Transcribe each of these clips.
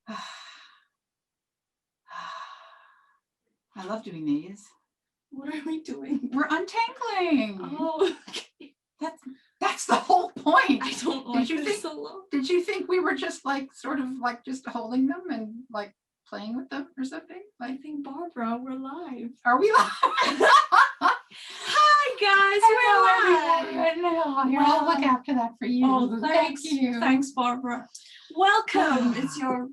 I love doing these. What are we doing? We're untangling. Oh, okay. That's the whole point. I don't like this so long. Did you think we were just like sort of like just holding them and like playing with them or something? I think, Barbara, we're live. Are we live? Hi guys, we're live. No, here, I'll look after that for you. Oh, thanks. Thank you. Thanks, Barbara. Welcome. It's your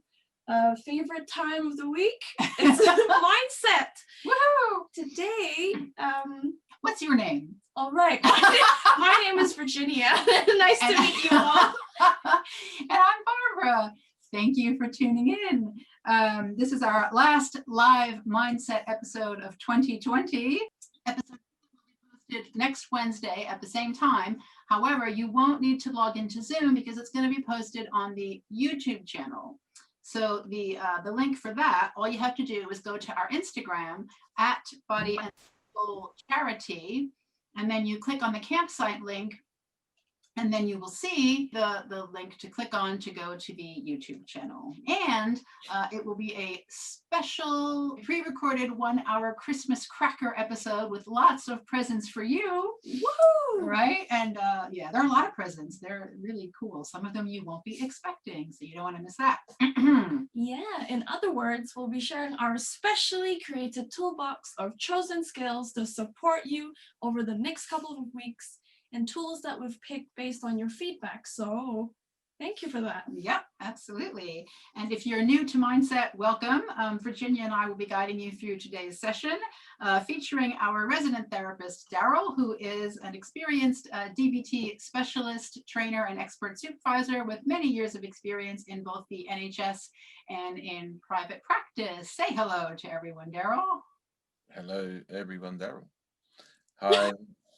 favorite time of the week. It's Mindset. Woohoo! Today, what's your name? All right. My name is Virginia. Nice to meet you all. And I'm Barbara. Thank you for tuning in. This is our last live Mindset episode of 2020. Episode will be posted next Wednesday at the same time. However, you won't need to log into Zoom because it's going to be posted on the YouTube channel. So the link for that, all you have to do is go to our Instagram at Body and Soul Charity, and then you click on the campsite link, and then you will see the link to click on to go to the YouTube channel. And it will be a special pre-recorded 1-hour Christmas cracker episode with lots of presents for you. Woo! Right? And yeah, there are a lot of presents. They're really cool. Some of them you won't be expecting, so you don't want to miss that. Yeah, in other words, we'll be sharing our specially created toolbox of chosen skills to support you over the next couple of weeks, and tools that we've picked based on your feedback. So thank you for that. Yep, absolutely. And if you're new to Mindset, welcome. Virginia and I will be guiding you through today's session, featuring our resident therapist, Darryl, who is an experienced DBT specialist, trainer, and expert supervisor with many years of experience in both the NHS and in private practice. Say hello to everyone, Darryl. Hello, everyone, Darryl. Hi.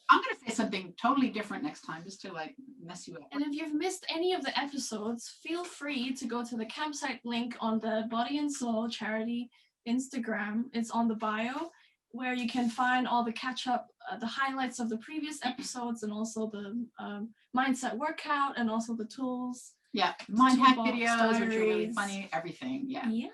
I'm going to say something totally different next time just to like mess you up. And if you've missed any of the episodes, feel free to go to the campsite link on the Body and Soul Charity Instagram. It's on the bio, where you can find all the catch up, the highlights of the previous episodes, and also the mindset workout, and also the tools. Yeah, mind hack videos, diaries. which are really funny, everything. Yeah. Yeah.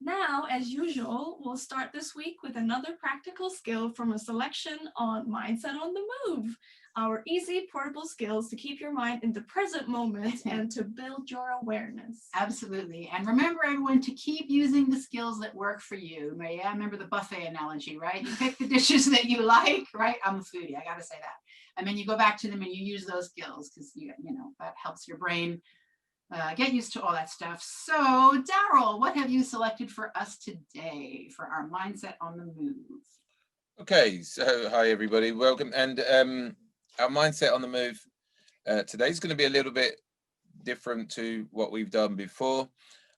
Now, as usual, we'll start this week with another practical skill from a selection on Mindset on the Move, our easy portable skills to keep your mind in the present moment and to build your awareness. Absolutely. And remember, everyone, to keep using the skills that work for you. Yeah, remember the buffet analogy, right? You pick the dishes that you like, right? I'm a foodie, I got to say that. And then you go back to them and you use those skills because, you know, that helps your brain get used to all that stuff. So, Darryl, what have you selected for us today for our Mindset on the Move? Okay, so hi everybody, welcome. And our Mindset on the Move today is going to be a little bit different to what we've done before,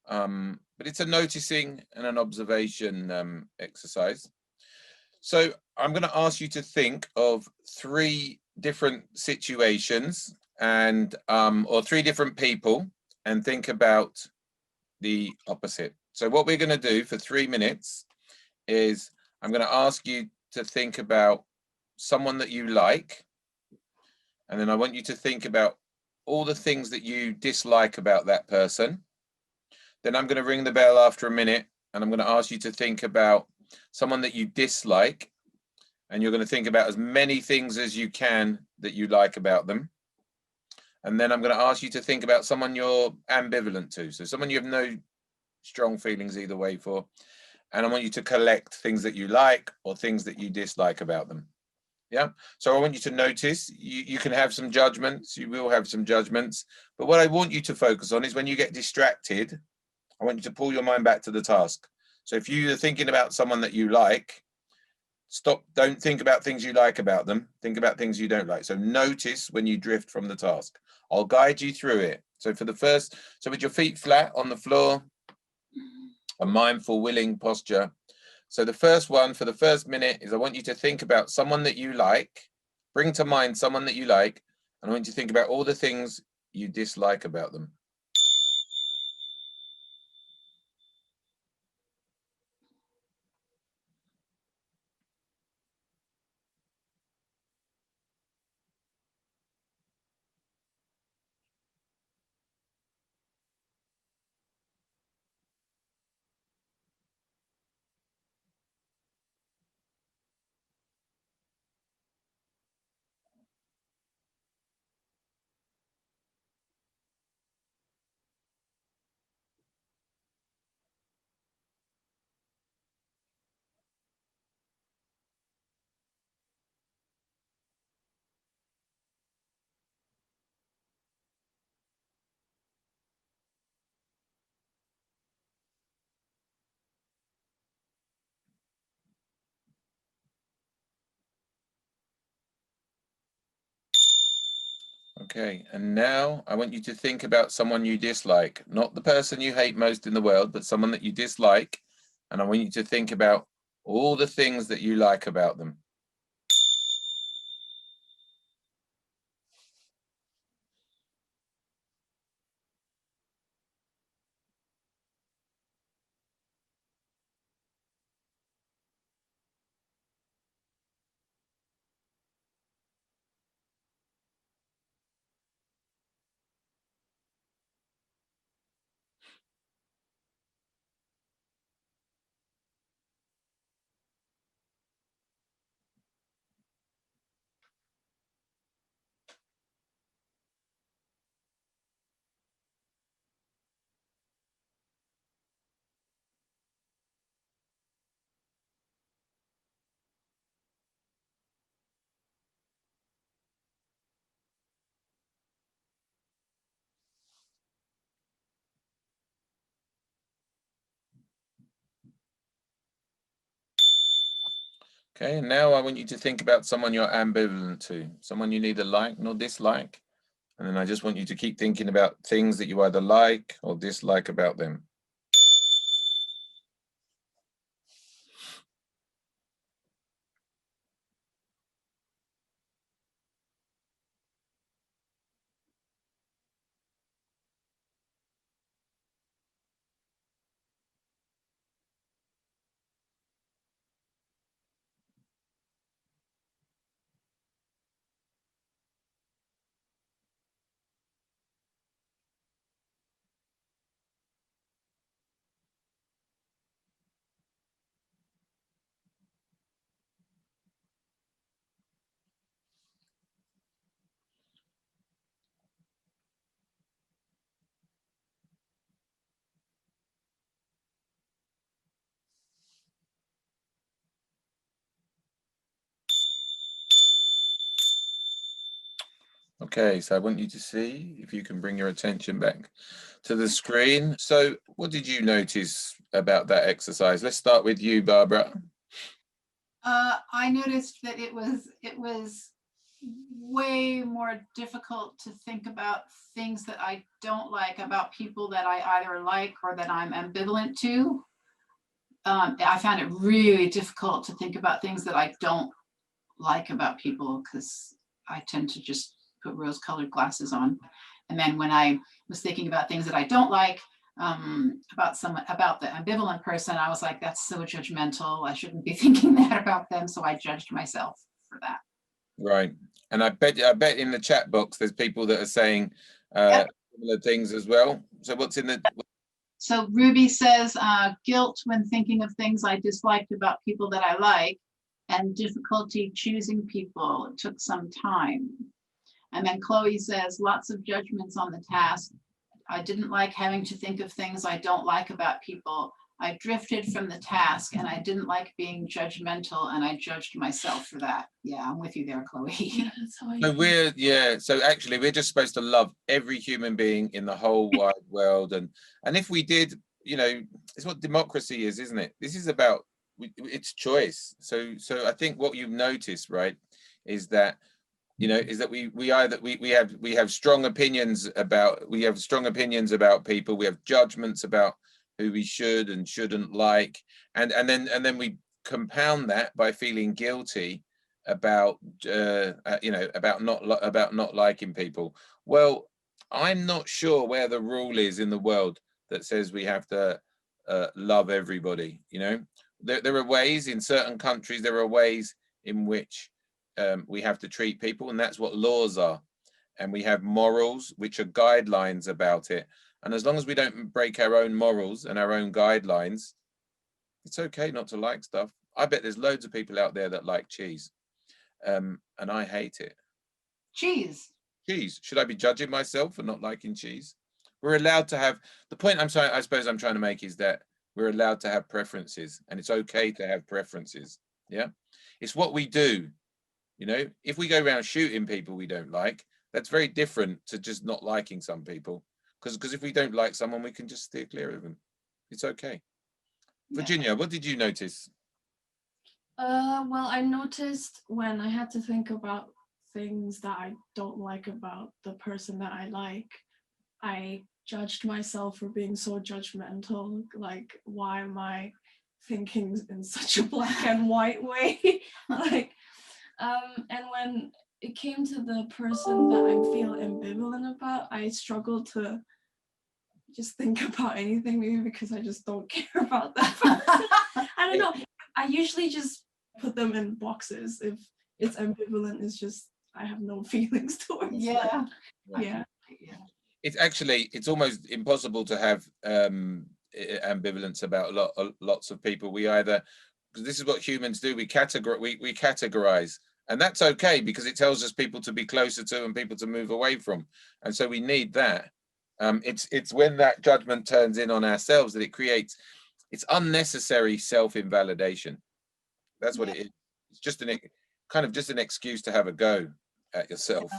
but it's a noticing and an observation exercise. So I'm going to ask you to think of 3 different situations and or 3 different people, and think about the opposite. So what we're going to do for 3 minutes is I'm going to ask you to think about someone that you like, and then I want you to think about all the things that you dislike about that person. Then I'm going to ring the bell after a minute, and I'm going to ask you to think about someone that you dislike, and you're going to think about as many things as you can that you like about them. And then I'm going to ask you to think about someone you're ambivalent to. So someone you have no strong feelings either way for. And I want you to collect things that you like or things that you dislike about them. Yeah. So I want you to notice, you can have some judgments. You will have some judgments. But what I want you to focus on is when you get distracted, I want you to pull your mind back to the task. So if you're thinking about someone that you like, stop, don't think about things you like about them. Think about things you don't like. So notice when you drift from the task. I'll guide you through it. So for the first, so with your feet flat on the floor, a mindful, willing posture. So the first one for the first minute is I want you to think about someone that you like, bring to mind someone that you like, and I want you to think about all the things you dislike about them. Okay, and now I want you to think about someone you dislike, not the person you hate most in the world, but someone that you dislike. And I want you to think about all the things that you like about them. Okay, and now I want you to think about someone you're ambivalent to, someone you neither like nor dislike. And then I just want you to keep thinking about things that you either like or dislike about them. Okay, so I want you to see if you can bring your attention back to the screen. So what did you notice about that exercise? Let's start with you, Barbara. I noticed that it was way more difficult to think about things that I don't like about people that I either like or that I'm ambivalent to. I found it really difficult to think about things that I don't like about people because I tend to just put rose-colored glasses on. And then when I was thinking about things that I don't like about the ambivalent person, I was like, that's so judgmental. I shouldn't be thinking that about them. So I judged myself for that. Right. And I bet in the chat box there's people that are saying similar things as well. So what's in the So Ruby says guilt when thinking of things I disliked about people that I like, and difficulty choosing people. It took some time. And then Chloe says lots of judgments on the task. I didn't like having to think of things I don't like about people. I drifted from the task and I didn't like being judgmental and I judged myself for that. Yeah, I'm with you there, Chloe. Yeah, that's how I So feel. so actually we're just supposed to love every human being in the whole wide world. And if we did, it's what democracy is, isn't it? This is about it's choice. So I think what you've noticed, right, is that we have strong opinions about people. We have judgments about who we should and shouldn't like, and then we compound that by feeling guilty about about not liking people. Well, I'm not sure where the rule is in the world that says we have to love everybody. There are ways in certain countries, there are ways in which we have to treat people, and that's what laws are. And we have morals, which are guidelines about it. And as long as we don't break our own morals and our own guidelines, it's okay not to like stuff. I bet there's loads of people out there that like cheese, and I hate it. Cheese. Cheese. Should I be judging myself for not liking cheese? We're allowed to have, the point I suppose I'm trying to make is that we're allowed to have preferences, and it's okay to have preferences. Yeah, it's what we do. If we go around shooting people we don't like, that's very different to just not liking some people. Because if we don't like someone, we can just steer clear of them. It's okay. Yeah. Virginia, what did you notice? Well, I noticed when I had to think about things that I don't like about the person that I like. I judged myself for being so judgmental. Like, why am I thinking in such a black and white way? Like, and when it came to the person that I feel ambivalent about, I struggled to just think about anything, maybe because I just don't care about that person. I don't know. I usually just put them in boxes. If it's ambivalent, it's just I have no feelings towards Yeah. them. Yeah. It's almost impossible to have ambivalence about lots of people. We either, because this is what humans do, we categorize, and that's okay because it tells us people to be closer to and people to move away from, and so we need that. It's when that judgment turns in on ourselves that it creates it's unnecessary self-invalidation. That's what it is. It's just just an excuse to have a go at yourself.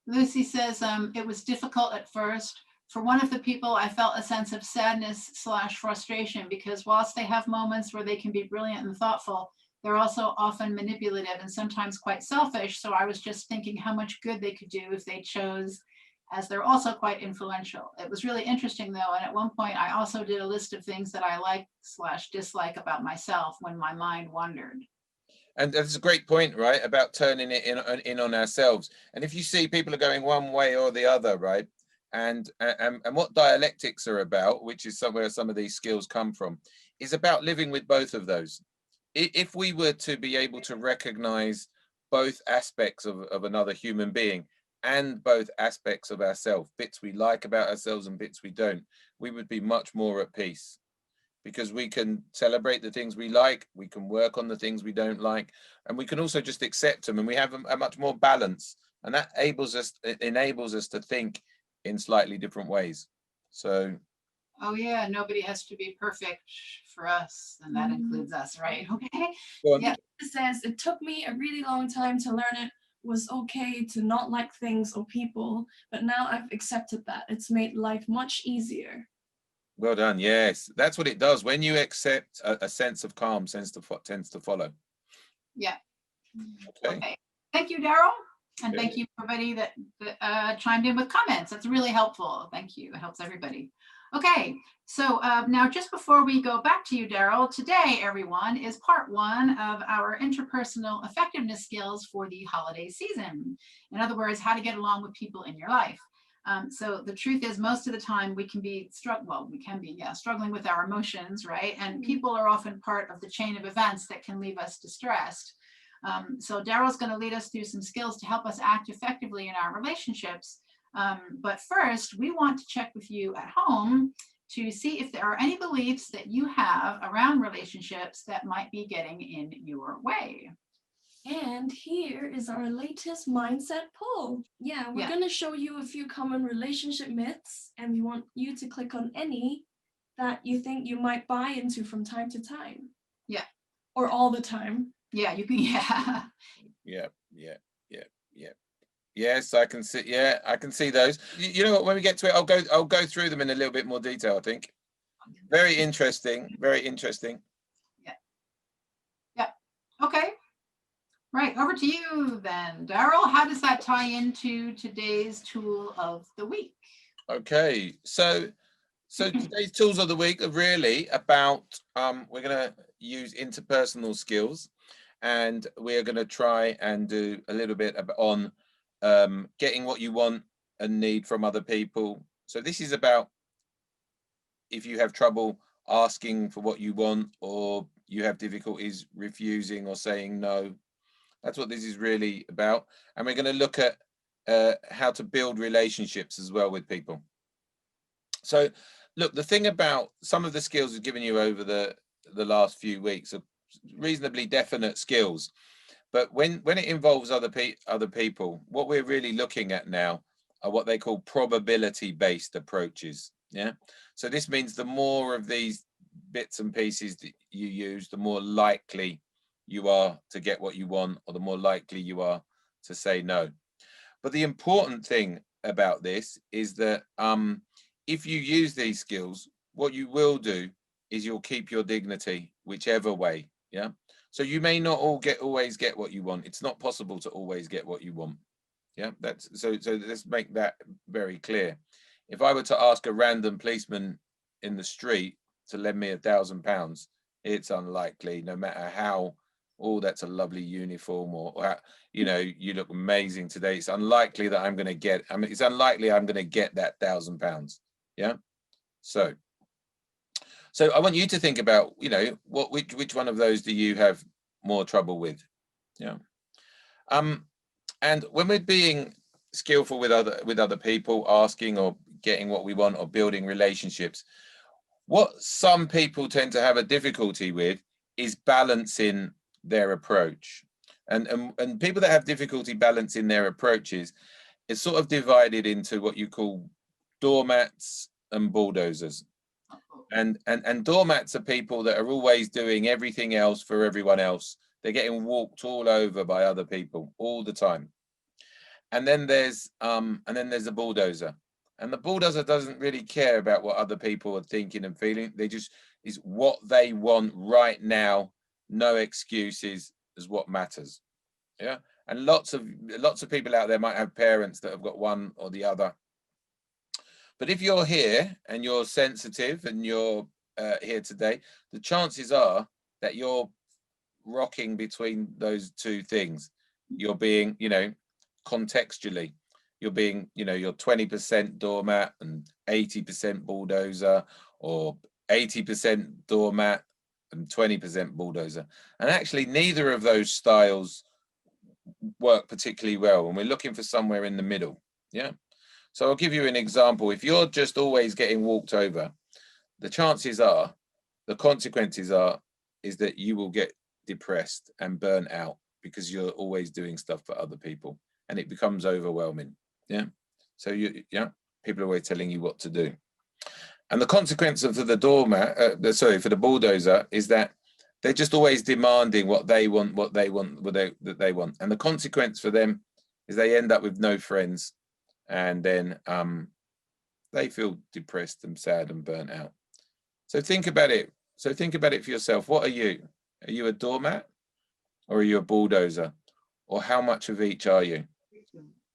Lucy says, it was difficult at first. For one of the people, I felt a sense of sadness/frustration because whilst they have moments where they can be brilliant and thoughtful, they're also often manipulative and sometimes quite selfish. So I was just thinking how much good they could do if they chose, as they're also quite influential. It was really interesting though. And at one point I also did a list of things that I like/dislike about myself when my mind wandered. And that's a great point, right? About turning it in on ourselves. And if you see people are going one way or the other, right? And what dialectics are about, which is somewhere some of these skills come from, is about living with both of those. If we were to be able to recognize both aspects of another human being and both aspects of ourselves, bits we like about ourselves and bits we don't, we would be much more at peace. Because we can celebrate the things we like, we can work on the things we don't like, and we can also just accept them, and we have a much more balance, and that enables us to think in slightly different ways. So, oh yeah, nobody has to be perfect for us, and that includes us, right? Okay. Yeah. It says, it took me a really long time to learn it was okay to not like things or people, but now I've accepted that. It's made life much easier. Well done. Yes, that's what it does. When you accept, a sense of calm tends to follow. Yeah. Okay. Thank you, Darryl. And thank you everybody that chimed in with comments. That's really helpful. Thank you. It helps everybody. Okay, so now just before we go back to you, Darryl, today, everyone, is part 1 of our interpersonal effectiveness skills for the holiday season. In other words, how to get along with people in your life. So the truth is, most of the time we can be struggling with our emotions, right? And people are often part of the chain of events that can leave us distressed. So Darryl's going to lead us through some skills to help us act effectively in our relationships. But first, we want to check with you at home to see if there are any beliefs that you have around relationships that might be getting in your way. And here is our latest mindset poll. Yeah, we're going to show you a few common relationship myths, and we want you to click on any that you think you might buy into from time to time. Yeah. Or all the time. Yeah, you can. Yeah. Yes, I can see. Yeah, I can see those. You know what? When we get to it, I'll go through them in a little bit more detail, I think. Very interesting. Very interesting. Yeah. Okay. Right, over to you then, Darryl. How does that tie into today's tool of the week? Okay, so today's tools of the week are really about, we're going to use interpersonal skills, and we're going to try and do a little bit on getting what you want and need from other people. So this is about if you have trouble asking for what you want, or you have difficulties refusing or saying no. That's what this is really about. And we're going to look at how to build relationships as well with people. So look, the thing about some of the skills we've given you over the last few weeks are reasonably definite skills. But when it involves other people, what we're really looking at now are what they call probability-based approaches. Yeah. So this means the more of these bits and pieces that you use, the more likely you are to get what you want, or the more likely you are to say no. But the important thing about this is that if you use these skills, what you will do is you'll keep your dignity whichever way. Yeah. So you may not always get what you want. It's not possible to always get what you want. Yeah, that's so let's make that very clear. If I were to ask a random policeman in the street to lend me £1,000, it's unlikely, no matter how, oh, that's a lovely uniform, or you know, you look amazing today. It's unlikely that I'm going to get, I mean, it's unlikely I'm going to get that £1,000. Yeah. So I want you to think about, you know, which one of those do you have more trouble with? Yeah. And when we're being skillful with other people, asking or getting what we want or building relationships, what some people tend to have a difficulty with is balancing their approach. And people that have difficulty balancing their approaches, it's sort of divided into what you call doormats and bulldozers. And doormats are people that are always doing everything else for everyone else. They're getting walked all over by other people all the time. And then there's a bulldozer. And the bulldozer doesn't really care about what other people are thinking and feeling. They just, is what they want right now. No excuses is what matters. Yeah. And lots of people out there might have parents that have got one or the other. But if you're here and you're sensitive and you're here today, the chances are that you're rocking between those two things. You're being, you know, contextually, you're being, you know, you're 20% doormat and 80% bulldozer, or 80% doormat and 20% bulldozer. And actually, neither of those styles work particularly well, and we're looking for somewhere in the middle. Yeah. So I'll give you an example. If you're just always getting walked over, the chances are, the consequences are, is that you will get depressed and burnt out because you're always doing stuff for other people, and it becomes overwhelming. Yeah. So people are always telling you what to do. And the consequence of the doormat, for the bulldozer, is that they're just always demanding what they want. And the consequence for them is they end up with no friends. And then they feel depressed and sad and burnt out. So think about it. So think about it for yourself. What are you? Are you a doormat, or are you a bulldozer? Or how much of each are you?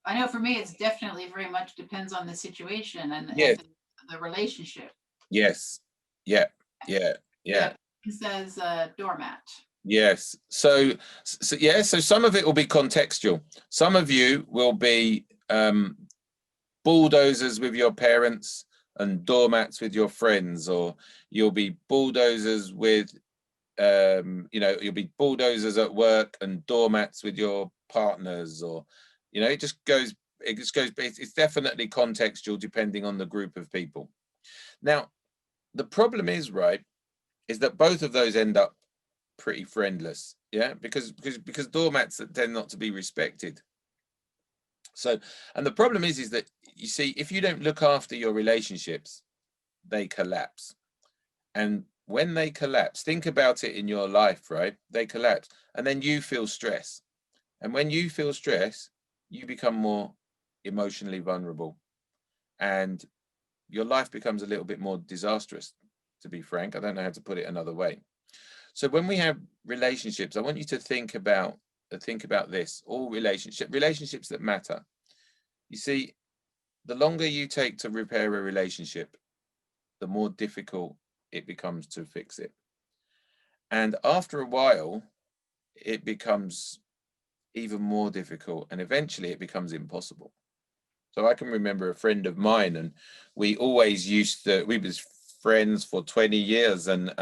I know for me, it's definitely very much depends on the situation and the relationship. Yes. Yeah. It says doormat. Yes. So some of it will be contextual. Some of you will be bulldozers with your parents and doormats with your friends, or you'll be bulldozers with you'll be bulldozers at work and doormats with your partners, or it just goes, it's definitely contextual depending on the group of people. Now the problem is that both of those end up pretty friendless, because doormats tend not to be respected. So, and the problem is that, you see, if you don't look after your relationships, they collapse. And when they collapse, think about it in your life, they collapse, and then you feel stress. And when you feel stress, you become more emotionally vulnerable, and your life becomes a little bit more disastrous, to be frank. I don't know how to put it another way. So when we have relationships, I want you to think about this, all relationships that matter. You see, the longer you take to repair a relationship, the more difficult it becomes to fix it. And after a while, it becomes even more difficult, and eventually it becomes impossible. So I can remember a friend of mine, and we was friends for 20 years, and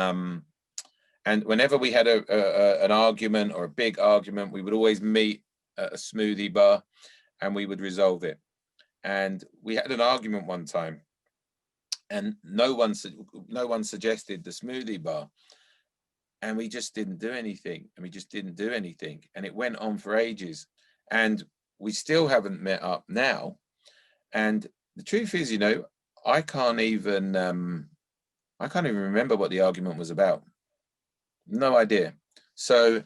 whenever we had an argument or a big argument, we would always meet at a smoothie bar and we would resolve it. And we had an argument one time, and no one suggested the smoothie bar, and we just didn't do anything, and it went on for ages, and we still haven't met up now. And the truth is, I can't even remember what the argument was about. No idea. So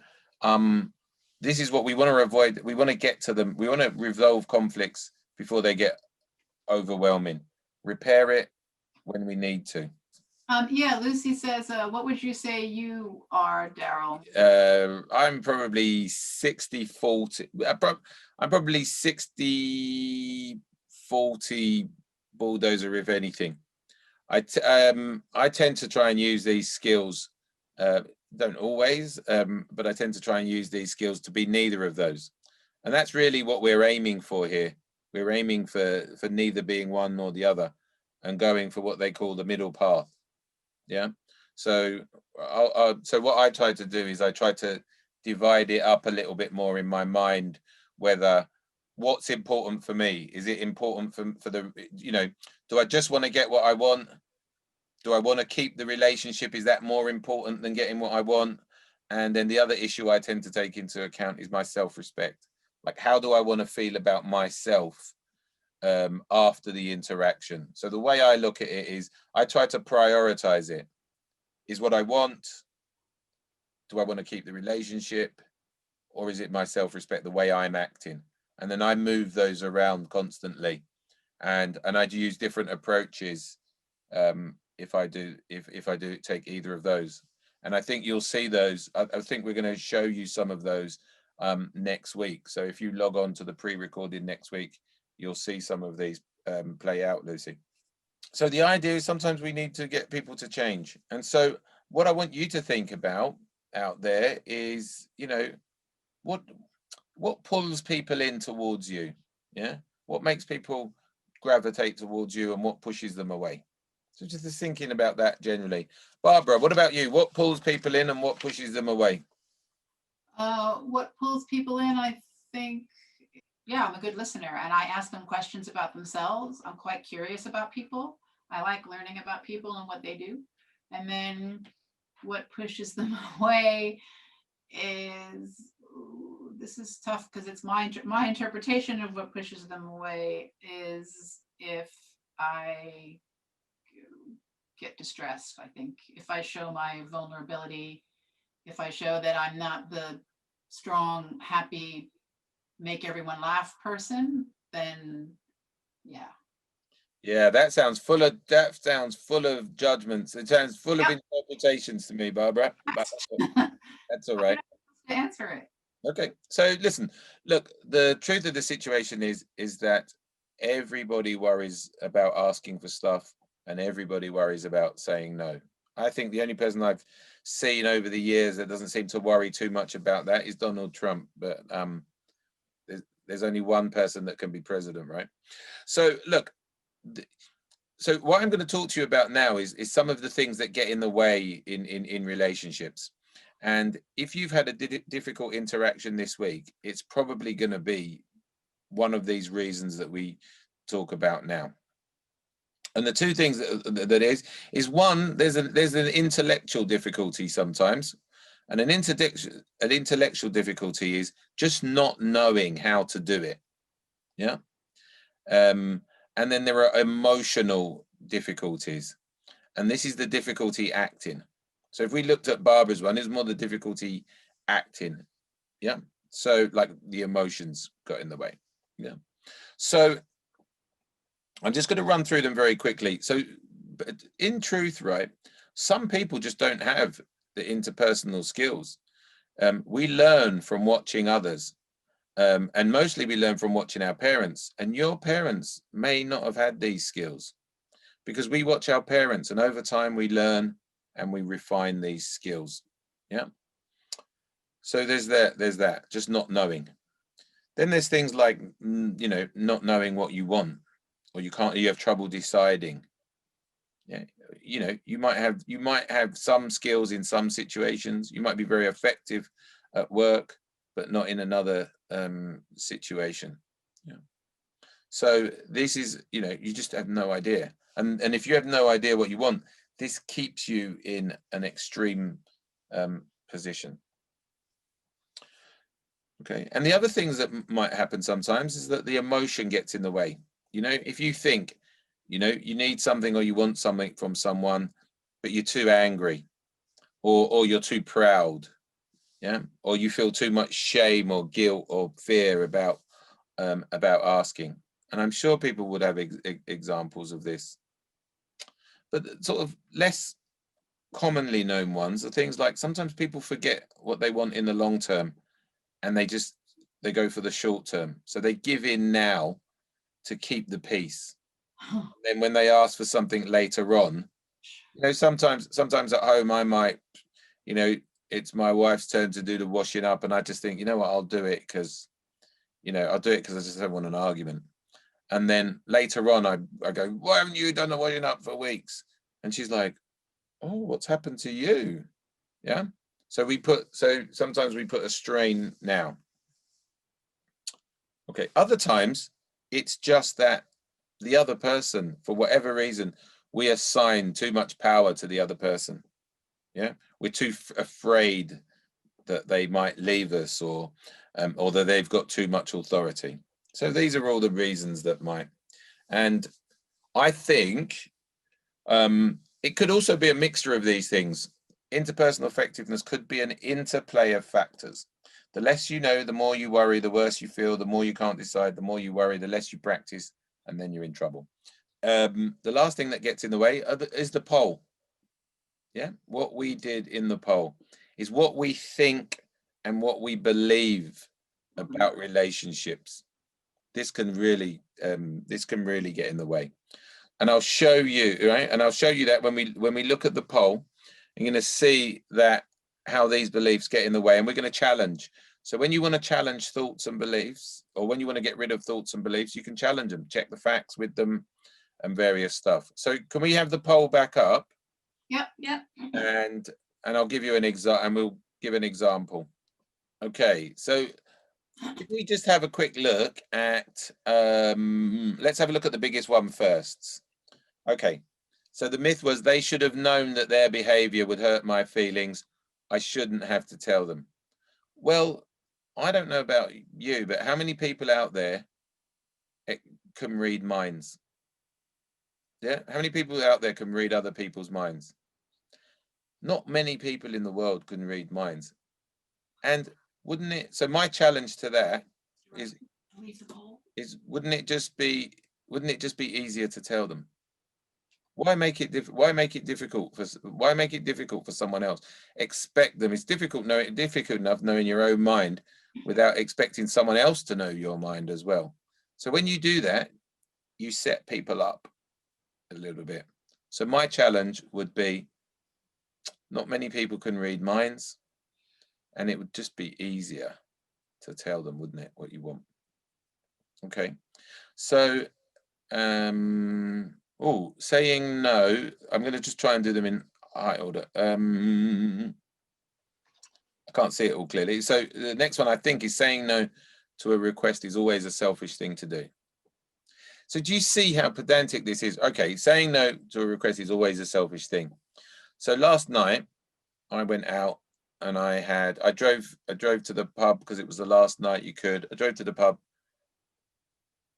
this is what we want to avoid. We want to get to them. We want to resolve conflicts before they get overwhelming. Repair it when we need to. Yeah, Lucy says, what would you say you are, Darryl? I'm probably 60-40. I'm probably 60-40 bulldozer, if anything. I tend to try and use these skills. Don't always, but I tend to try and use these skills to be neither of those. And that's really what we're aiming for here. We're aiming for neither being one nor the other, and going for what they call the middle path. Yeah. So so what I try to do is I try to divide it up a little bit more in my mind, whether what's important for me. Is it important for the, do I just want to get what I want? Do I want to keep the relationship? Is that more important than getting what I want? And then the other issue I tend to take into account is my self-respect. Like, how do I want to feel about myself after the interaction? So the way I look at it is I try to prioritize it. Is what I want. Do I want to keep the relationship? Or is it my self-respect, the way I'm acting? And then I move those around constantly. And I use different approaches if I do take either of those. And I think you'll see those. I think we're going to show you some of those next week. So if you log on to the pre-recorded next week, you'll see some of these play out, Lucy. So the idea is sometimes we need to get people to change. And so what I want you to think about out there is, what pulls people in towards you? Yeah. What makes people gravitate towards you, and what pushes them away? So just thinking about that generally. Barbara, what about you? What pulls people in and what pushes them away? What pulls people in, I think, yeah, I'm a good listener, and I ask them questions about themselves. I'm quite curious about people. I like learning about people and what they do. And then what pushes them away is, this is tough because it's my interpretation of what pushes them away is if I get distressed. I think if I show my vulnerability, if I show that I'm not the strong, happy, make everyone laugh person, then yeah. Yeah, that sounds full of judgments. It sounds full of interpretations to me, Barbara. But that's all right. To answer it. Okay, so listen, look, the truth of the situation is that everybody worries about asking for stuff, and everybody worries about saying no. I think the only person I've seen over the years that doesn't seem to worry too much about that is Donald Trump. But there's only one person that can be president, right? So look, so what I'm going to talk to you about now is some of the things that get in the way in relationships. And if you've had a difficult interaction this week, it's probably going to be one of these reasons that we talk about now. And the two things that is one, there's an intellectual difficulty sometimes, and an intellectual difficulty is just not knowing how to do it. Yeah. And then there are emotional difficulties, and this is the difficulty acting. So if we looked at Barbara's one, it's more the difficulty acting. Yeah. So like the emotions got in the way. Yeah. So I'm just going to run through them very quickly. So in truth, right, some people just don't have the interpersonal skills. We learn from watching others. And mostly we learn from watching our parents. And your parents may not have had these skills, because we watch our parents, and over time we learn and we refine these skills. Yeah. So there's that, just not knowing. Then there's things like, not knowing what you want, or you have trouble deciding. Yeah. You might have some skills in some situations. You might be very effective at work, but not in another situation. Yeah. So this is, you just have no idea. And if you have no idea what you want, this keeps you in an extreme position. Okay. And the other things that might happen sometimes is that the emotion gets in the way. If you think, you need something or you want something from someone, but you're too angry, or you're too proud, yeah, or you feel too much shame or guilt or fear about asking. And I'm sure people would have examples of this. But sort of less commonly known ones are things like sometimes people forget what they want in the long term, and they go for the short term. So they give in now to keep the peace. Then when they ask for something later on, sometimes at home I might, it's my wife's turn to do the washing up, and I just think, you know what, I'll do it because I just don't want an argument. And then later on I go, why haven't you done the washing up for weeks? And she's like, oh, what's happened to you? Yeah. So sometimes we put a strain now. Okay. Other times it's just that the other person, for whatever reason, we assign too much power to the other person. Yeah. We're too afraid that they might leave us, or that they've got too much authority. So these are all the reasons that might. And I think it could also be a mixture of these things. Interpersonal effectiveness could be an interplay of factors. The less you know, the more you worry, the worse you feel, the more you can't decide, the more you worry, the less you practice, and then you're in trouble. The last thing that gets in the way is the poll. Yeah, what we did in the poll is what we think and what we believe about relationships. This can really get in the way. And I'll show you, right? And I'll show you that when we look at the poll, you're going to see that how these beliefs get in the way, and we're going to challenge. So when you want to challenge thoughts and beliefs, or when you want to get rid of thoughts and beliefs, you can challenge them, check the facts with them, and various stuff. So can we have the poll back up? Yep. And I'll give you an example, and we'll give an example. Okay, so if we just have a quick look at, let's have a look at the biggest one first. Okay, so the myth was they should have known that their behavior would hurt my feelings. I shouldn't have to tell them. Well, I don't know about you, but how many people out there can read minds? Yeah, how many people out there can read other people's minds? Not many people in the world can read minds. And wouldn't it, so my challenge to that is wouldn't it just be easier to tell them? Why make it difficult for someone else? Expect them. It's difficult enough knowing your own mind without expecting someone else to know your mind as well. So when you do that, you set people up a little bit. So my challenge would be, not many people can read minds, and it would just be easier to tell them, wouldn't it, what you want? Okay. So saying no, I'm going to just try and do them in high order. I can't see it all clearly. So the next one I think is saying no to a request is always a selfish thing to do. So do you see how pedantic this is? Okay, saying no to a request is always a selfish thing. So last night I went out and I drove to the pub because it was the last night you could. I drove to the pub,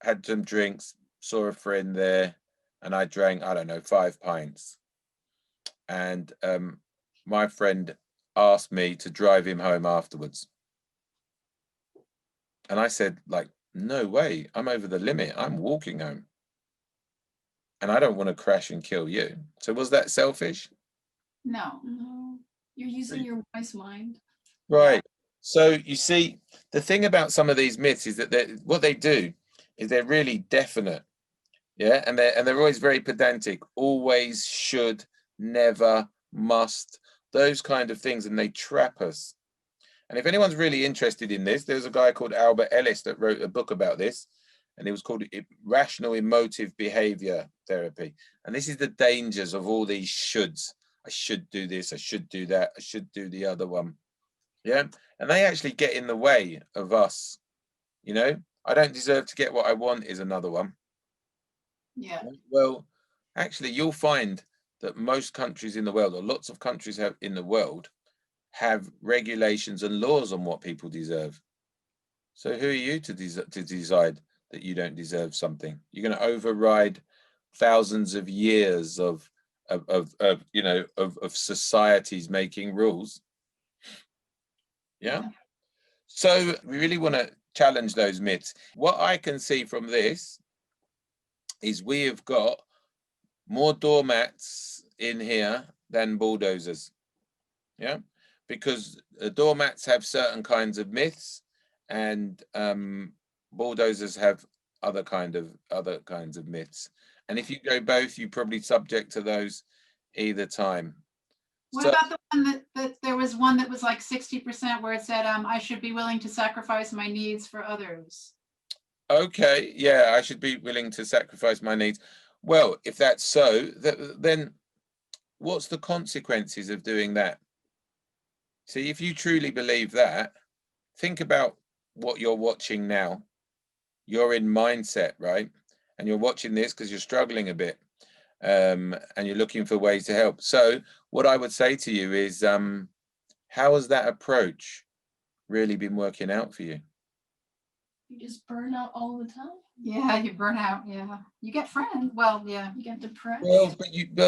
had some drinks, saw a friend there, and I drank, I don't know, 5 pints. And my friend asked me to drive him home afterwards. And I said, like, no way, I'm over the limit. I'm walking home. And I don't want to crash and kill you. So was that selfish? No. You're using your wise mind. Right. So you see, the thing about some of these myths is that what they do is they're really definite. Yeah, and they're always very pedantic. Always, should, never, must, those kind of things, and they trap us. And if anyone's really interested in this, there's a guy called Albert Ellis that wrote a book about this, and it was called Rational Emotive Behavior Therapy. And this is the dangers of all these shoulds. I should do this, I should do that, I should do the other one. Yeah, and they actually get in the way of us. I don't deserve to get what I want is another one. Yeah. Well, actually, you'll find that most countries in the world, or lots of countries in the world, have regulations and laws on what people deserve. So who are you to decide that you don't deserve something? You're going to override thousands of years of societies making rules. Yeah. So we really want to challenge those myths. What I can see from this is we have got more doormats in here than bulldozers. Yeah, because doormats have certain kinds of myths, and bulldozers have other kinds of myths. And if you go both, you probably subject to those either time. What about the one that there was one that was like 60% where it said, I should be willing to sacrifice my needs for others? Okay, yeah, I should be willing to sacrifice my needs. Well, if that's so, then what's the consequences of doing that? See, if you truly believe that, think about what you're watching now. You're in MindSET, right? And you're watching this because you're struggling a bit, and you're looking for ways to help. So what I would say to you is, how has that approach really been working out for you? You just burn out all the time. Yeah, you burn out. Yeah, you get friends. Well, yeah, You get depressed. Well,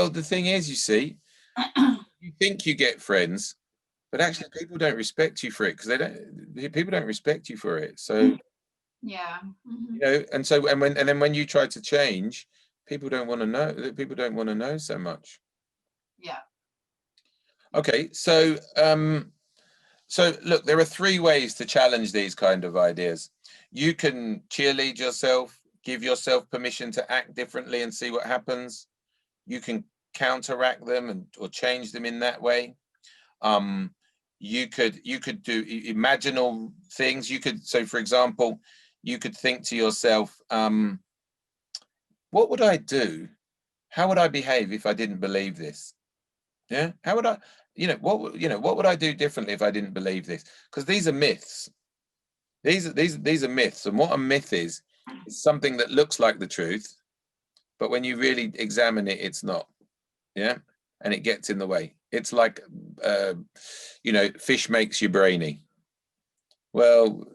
the thing is, you see, you think you get friends, but actually people don't respect you for it, because people don't respect you for it. So yeah. Mhm. you know, and then when you try to change, people don't want to know. People don't want to know so much. Yeah. Okay, so look, there are 3 ways to challenge these kind of ideas. You can cheerlead yourself, give yourself permission to act differently and see what happens. You can counteract them or change them in that way. You could do imaginal things. So for example, you could think to yourself, what would I do? How would I behave if I didn't believe this? Yeah, how would I, what would I do differently if I didn't believe this? Because these are myths. These are myths, and what a myth is something that looks like the truth, but when you really examine it, it's not. Yeah, and it gets in the way. It's like, fish makes you brainy. Well,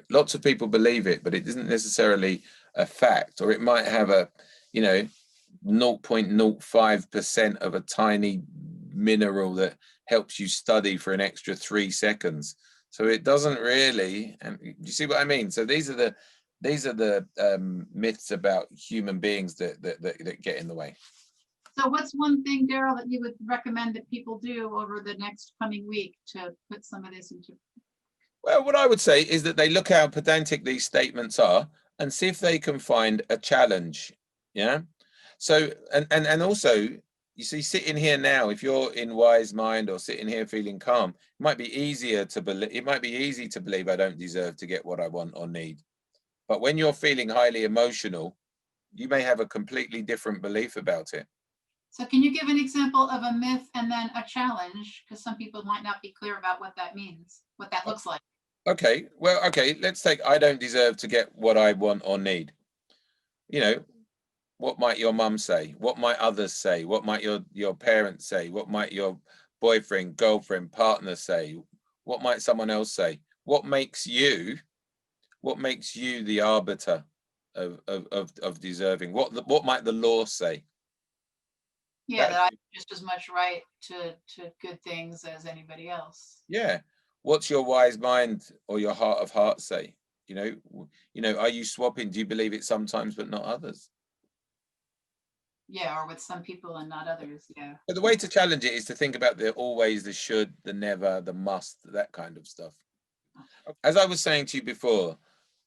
lots of people believe it, but it isn't necessarily a fact, or it might have a, 0.05% of a tiny mineral that helps you study for an extra 3 seconds. So it doesn't really, and you see what I mean? So these are the myths about human beings that get in the way. So what's one thing, Darryl, that you would recommend that people do over the next coming week to put some of this into? Well, what I would say is that they look how pedantic these statements are and see if they can find a challenge. Yeah. So, and also, you see, sitting here now, if you're in wise mind or sitting here feeling calm, it might be easier to believe. It might be easy to believe I don't deserve to get what I want or need. But when you're feeling highly emotional, you may have a completely different belief about it. So can you give an example of a myth and then a challenge? Because some people might not be clear about what that means, what that looks like. Okay, well, let's take I don't deserve to get what I want or need. What might your mum say? What might others say? What might your parents say? What might your boyfriend, girlfriend, partner say? What might someone else say? What makes you the arbiter of deserving? What might the law say? Yeah, that I'm just as much right to good things as anybody else. Yeah. What's your wise mind or your heart of hearts say? Are you swapping? Do you believe it sometimes but not others? Yeah, or with some people and not others. Yeah. But the way to challenge it is to think about the always, the should, the never, the must, that kind of stuff. As I was saying to you before,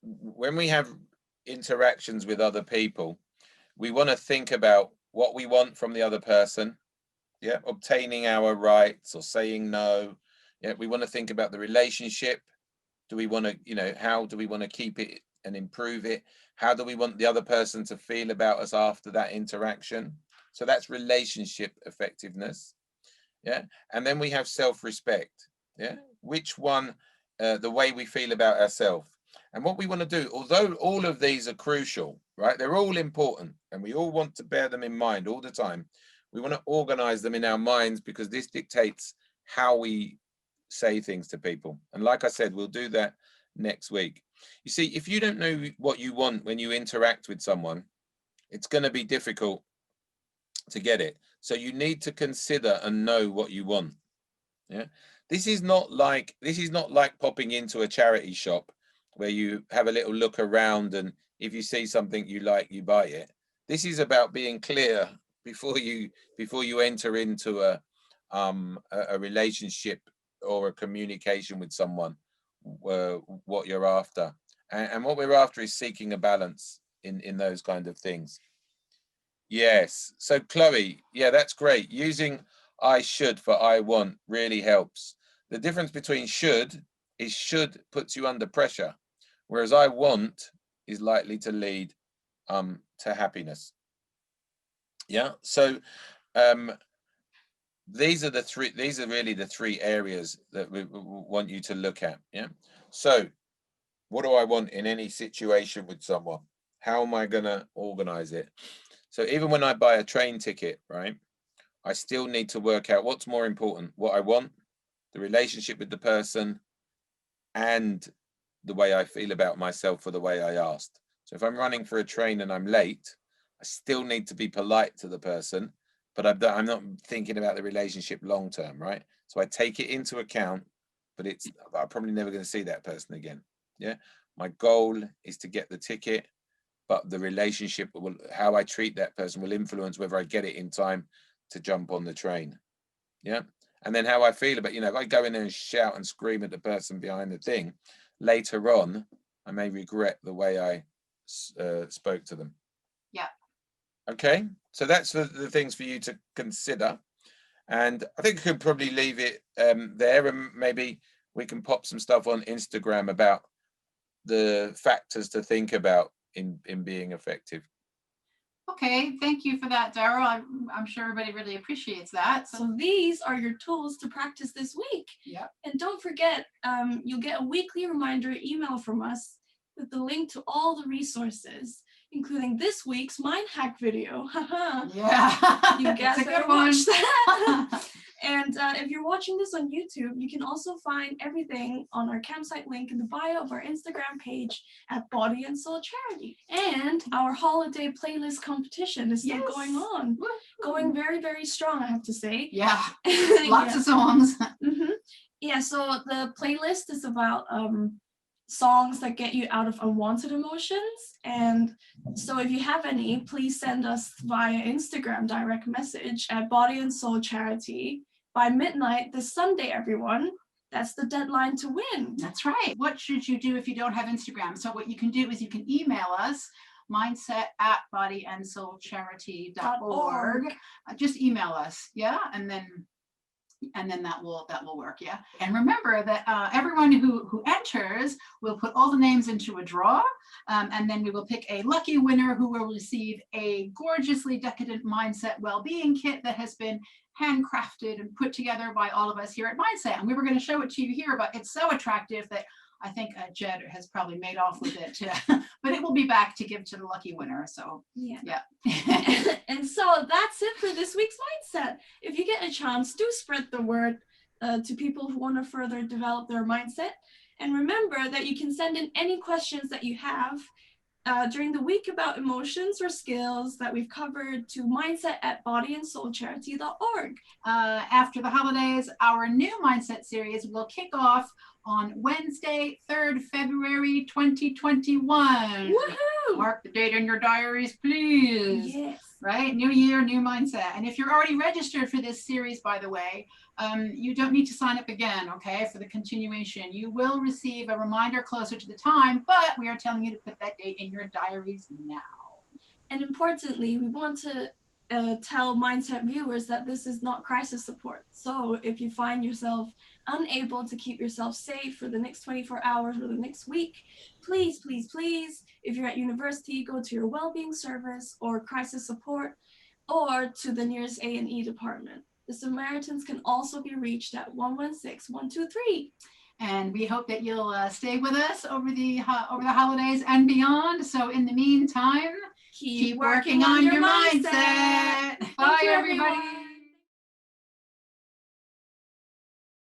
when we have interactions with other people, we want to think about what we want from the other person. Yeah, obtaining our rights or saying no. Yeah, we want to think about the relationship. Do we want to, how do we want to keep it and improve it? How do we want the other person to feel about us after that interaction? So that's relationship effectiveness. Yeah. And then we have self-respect. Yeah. Which one, the way we feel about ourselves. And what we want to do, although all of these are crucial, right? They're all important and we all want to bear them in mind all the time. We want to organize them in our minds because this dictates how we say things to people. And like I said, we'll do that next week. You see, if you don't know what you want when you interact with someone, it's going to be difficult to get it. So you need to consider and know what you want. Yeah. This is not like popping into a charity shop where you have a little look around and if you see something you like, you buy it. This is about being clear before you enter into a relationship or a communication with someone, what you're after. And what we're after is seeking a balance in those kind of things. Yes. So Chloe, yeah, that's great. Using I should for I want really helps. The difference between should is should puts you under pressure, whereas I want is likely to lead to happiness. Yeah. So these are really the three areas that we want you to look at. Yeah. So what do I want in any situation with someone? How am I going to organize it? So even when I buy a train ticket, right, I still need to work out what's more important, what I want, the relationship with the person, and the way I feel about myself for the way I asked. So if I'm running for a train and I'm late, I still need to be polite to the person, but I'm not thinking about the relationship long term, right? So I take it into account, but I'm probably never going to see that person again. Yeah. My goal is to get the ticket, but the relationship how I treat that person will influence whether I get it in time to jump on the train. Yeah. And then how I feel about, if I go in there and shout and scream at the person behind the thing, later on, I may regret the way I spoke to them. Yeah. Okay. So that's the things for you to consider. And I think we could probably leave it there, and maybe we can pop some stuff on Instagram about the factors to think about in being effective. Okay, thank you for that, Darryl. I'm sure everybody really appreciates that. So these are your tools to practice this week. Yeah. And don't forget, you'll get a weekly reminder email from us with the link to all the resources, including this week's mind hack video. Yeah. You guys It's a better good one. watch that. And if you're watching this on YouTube, you can also find everything on our campsite link in the bio of our Instagram page at Body and Soul Charity. And our holiday playlist competition is still going on. Going very, very strong, I have to say. Yeah. Lots of songs. Mm-hmm. Yeah, so the playlist is about songs that get you out of unwanted emotions. And so if you have any, please send us via Instagram direct message at Body and Soul Charity by midnight this Sunday, everyone. That's the deadline to win. That's right. What should you do if you don't have Instagram? So what you can do is you can email us, mindset@bodyandsoulcharity.org. Just email us, yeah, and then that will work, yeah. And remember that everyone who enters will put all the names into a draw, and then we will pick a lucky winner who will receive a gorgeously decadent mindset well-being kit that has been handcrafted and put together by all of us here at MindSET. And we were going to show it to you here, but it's so attractive that I think Jed has probably made off with it, but it will be back to give to the lucky winner. So yeah. And so that's it for this week's mindset. If you get a chance, do spread the word to people who want to further develop their mindset. And remember that you can send in any questions that you have during the week about emotions or skills that we've covered to mindset@bodyandsoulcharity.org. After the holidays, our new mindset series will kick off on Wednesday, 3rd February 2021. Woohoo! Mark the date in your diaries, please. Yes. Right? New year, new mindset. And if you're already registered for this series, by the way, you don't need to sign up again, okay, for the continuation. You will receive a reminder closer to the time, but we are telling you to put that date in your diaries now. And importantly, we want to tell mindset viewers that this is not crisis support. So if you find yourself unable to keep yourself safe for the next 24 hours or the next week, please, please, please, if you're at university, go to your well-being service or crisis support or to the nearest A&E department. The Samaritans can also be reached at 116-123. And we hope that you'll stay with us over the holidays and beyond. So in the meantime, keep working on your mindset. Bye, everybody.